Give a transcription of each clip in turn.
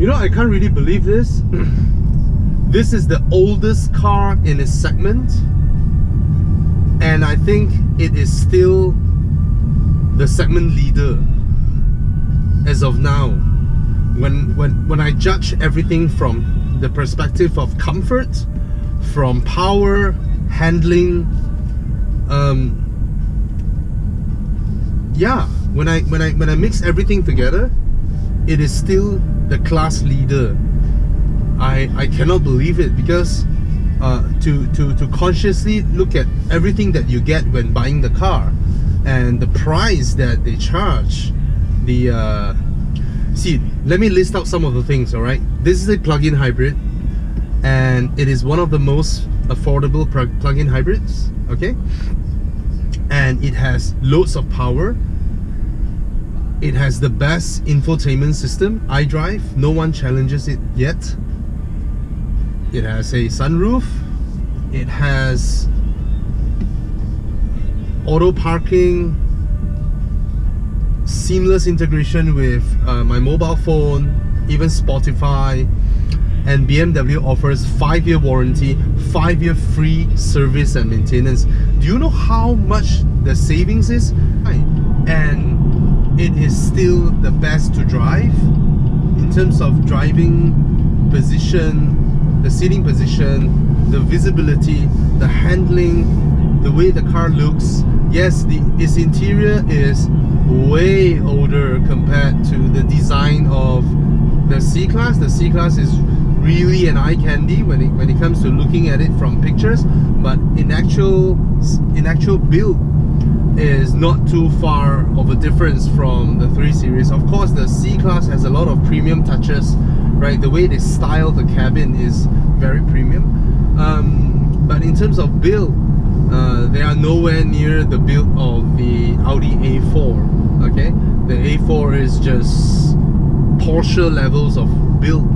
You know, I can't really believe this. This is the oldest car in its segment, and I think it is still the segment leader as of now. When I judge everything from the perspective of comfort, from power, handling, yeah, when I mix everything together, it is still the class leader. I cannot believe it, because to consciously look at everything that you get when buying the car and the price that they charge, see, let me list out some of the things. All right, this is a plug-in hybrid, and it is one of the most affordable plug-in hybrids. Okay, and it has loads of power. It has the best infotainment system, iDrive. No one challenges it yet. It has a sunroof. It has auto parking, seamless integration with my mobile phone, even Spotify. And BMW offers 5-year warranty, 5-year free service and maintenance. Do you know how much the savings is? And it is still the best to drive in terms of driving position, the seating position, the visibility, the handling, the way the car looks. Yes, its interior is way older compared to the design of the C-Class. The C-Class is really an eye candy when it comes to looking at it from pictures, but in actual build is not too far of a difference from the 3 Series. Of course, the C-Class has a lot of premium touches, right? The way they style the cabin is very premium, but in terms of build, they are nowhere near the build of the Audi A4. Okay, the A4 is just Porsche levels of build.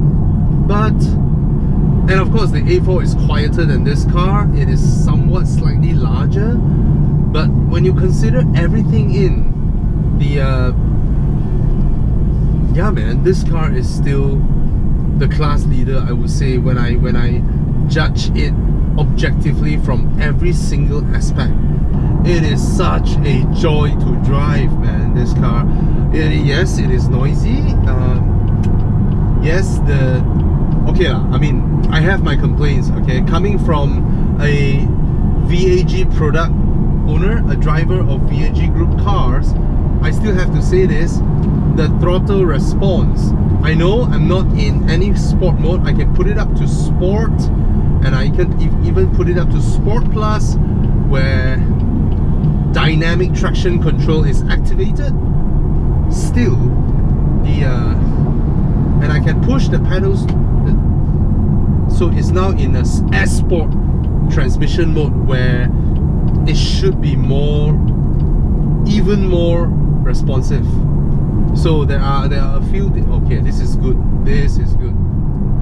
And of course the A4 is quieter than this car. It is somewhat slightly larger, but when you consider everything in yeah man, this car is still the class leader, I would say, when I judge it objectively from every single aspect. It is such a joy to drive, man, this car. Yes, it is noisy. Yes, okay, I mean, I have my complaints, okay? Coming from a VAG product owner, a driver of VAG group cars, I still have to say this: the throttle response. I know I'm not in any sport mode. I can put it up to sport, and I can even put it up to Sport Plus, where dynamic traction control is activated. Still, and I can push the pedals, so it's now in a S-Sport transmission mode, where it should be even more responsive. So there are a few okay, this is good. This is good.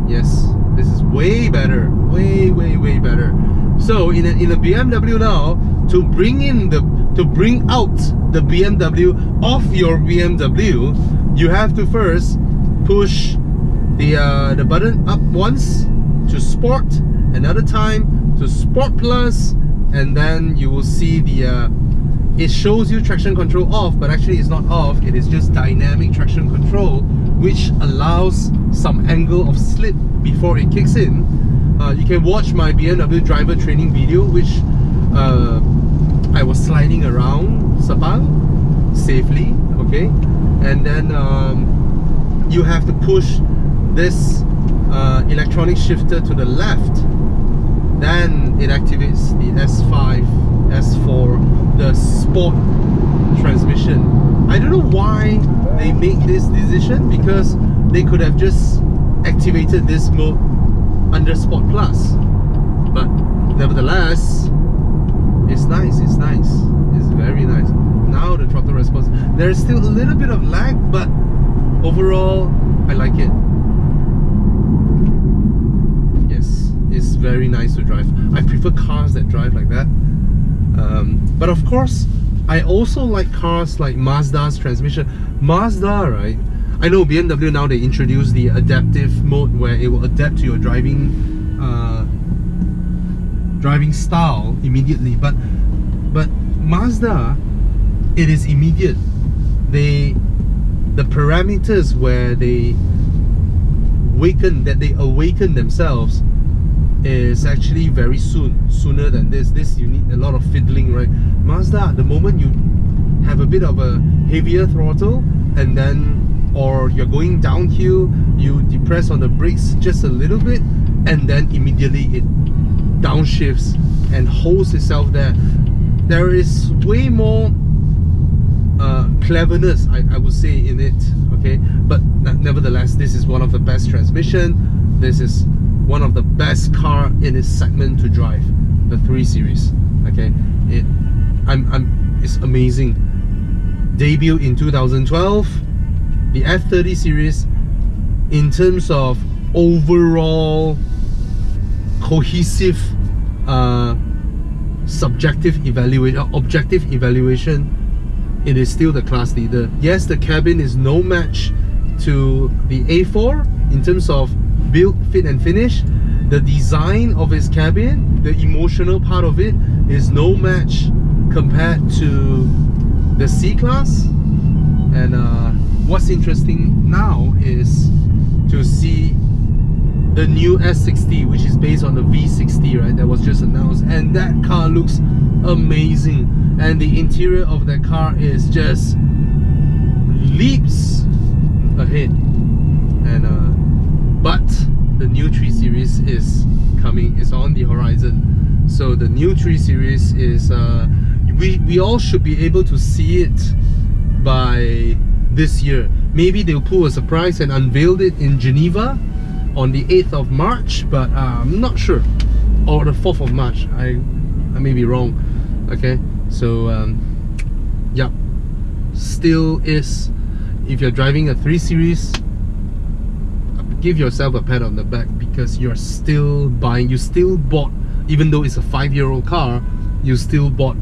Yes, this is way better. Way better. So in a BMW now, to bring out the BMW of your BMW, you have to first push the button up once to Sport, another time to Sport Plus, and then you will see it shows you traction control off, but actually it's not off. It is just dynamic traction control, which allows some angle of slip before it kicks in. You can watch my BMW driver training video, which I was sliding around Sabang safely, okay? And then you have to push this electronic shifter to the left. Then it activates the S5, S4, the Sport transmission. I don't know why they make this decision, because they could have just activated this mode under Sport Plus. But nevertheless, it's nice, it's nice, it's very nice. Now the throttle response, there's still a little bit of lag, but overall I like it. Yes, it's very nice to drive. I prefer cars that drive like that. But of course, I also like cars like Mazda's transmission. Mazda, right? I know BMW now, they introduced the adaptive mode where it will adapt to your driving style immediately, but Mazda, it is immediate. The parameters where they awaken themselves is actually very sooner than this. You need a lot of fiddling, right? Mazda, the moment you have a bit of a heavier throttle, and then, or you're going downhill, you depress on the brakes just a little bit, and then immediately it downshifts and holds itself there. There is way more cleverness, I would say, in it, okay? But nevertheless, this is one of the best transmission. This is one of the best car in its segment to drive, the 3 Series. Okay, it's amazing. Debut in 2012. The F30 series, in terms of overall cohesive objective evaluation, it is still the class leader. Yes, the cabin is no match to the A4 in terms of build, fit and finish. The design of its cabin, the emotional part of it, is no match compared to the C-Class. And what's interesting now is to see the new S60, which is based on the V60, right, that was just announced, and that car looks amazing, and the interior of that car is just leaps ahead. And but the new 3 Series is coming, is on the horizon. So the new 3 Series is we all should be able to see it by this year. Maybe they'll pull a surprise and unveil it in Geneva on the 8th of March, but I'm not sure, or the 4th of March. I may be wrong. Okay, so yeah, still is, if you're driving a 3 Series, give yourself a pat on the back, because you're still buying, you still bought, even though it's a 5-year-old car, you still bought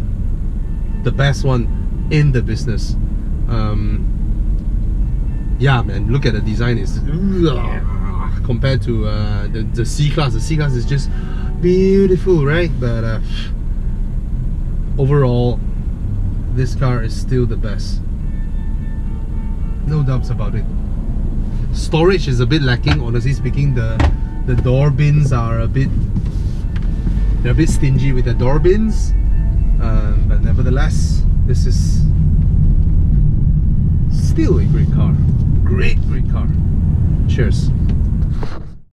the best one in the business. Yeah, man, look at the design. Is compared to the C-Class. The C-Class is just beautiful, right? But overall, this car is still the best. No doubts about it. Storage is a bit lacking, honestly speaking. The door bins are a bit stingy with the door bins, but nevertheless, this is still a great car. Great car. Cheers.